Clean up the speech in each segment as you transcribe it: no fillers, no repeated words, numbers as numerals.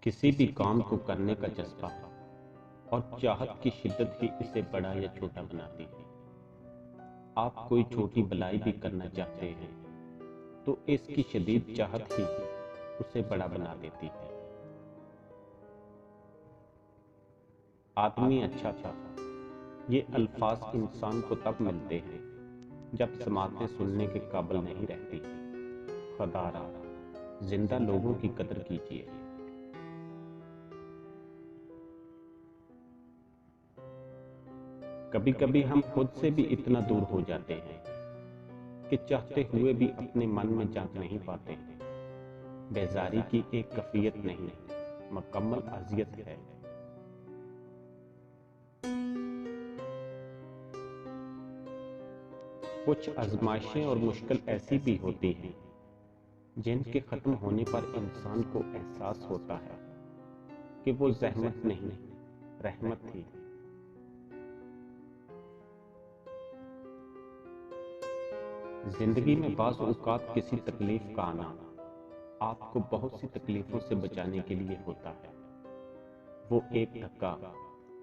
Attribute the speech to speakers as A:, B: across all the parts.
A: किसी भी काम को करने का जज्बा और चाहत की शिद्दत ही इसे बड़ा या छोटा बनाती है। आप कोई छोटी भलाई भी करना चाहते हैं तो इसकी शदीद चाहत ही उसे बड़ा बना देती है। आदमी अच्छा था, ये अल्फाज इंसान को तब मिलते हैं जब समातें सुनने के काबिल नहीं रहती। खुदारा, जिंदा लोगों की कदर कीजिए। कभी कभी हम खुद से भी इतना दूर हो जाते हैं कि चाहते हुए भी अपने मन में झांक नहीं पाते। बेजारी की एक कैफियत नहीं, मुकम्मल अज़ियत है। कुछ आजमाइशें और मुश्किल ऐसी भी होती हैं जिनके खत्म होने पर इंसान को एहसास होता है कि वो ज़हमत नहीं, रहमत थी। जिंदगी में बाज़ औक़ात किसी तकलीफ का आना आपको बहुत सी तकलीफों से बचाने के लिए होता है। वो एक धक्का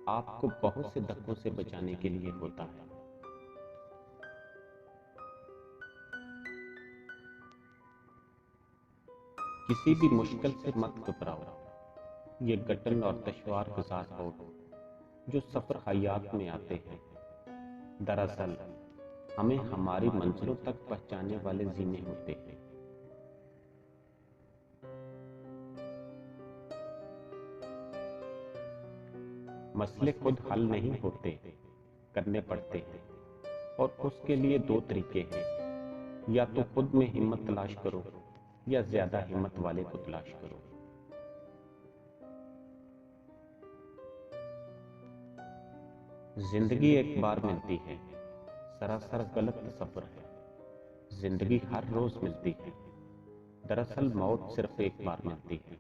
A: आपको बहुत से धक्कों से बचाने के लिए होता है। किसी भी मुश्किल से मत घबराओ। ये कठिन और दुश्वार गुज़ार हो जो सफ़र हयात में आते हैं, दरअसल हमें हमारी मंजिलों तक पहुंचाने वाले जीने होते हैं। मसले खुद हल नहीं होते, करने पड़ते हैं, और उसके लिए दो तरीके हैं। या तो खुद में हिम्मत तलाश करो या ज्यादा हिम्मत वाले को तलाश करो। जिंदगी एक बार मिलती है, सरासर गलत तसव्वुर है। जिंदगी हर रोज मिलती है, दरअसल मौत सिर्फ एक बार मिलती है।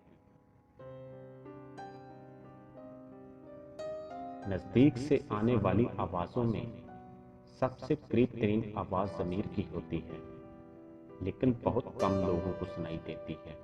A: नजदीक से आने वाली आवाजों में सबसे करीब तरीन आवाज ज़मीर की होती है, लेकिन बहुत कम लोगों को सुनाई देती है।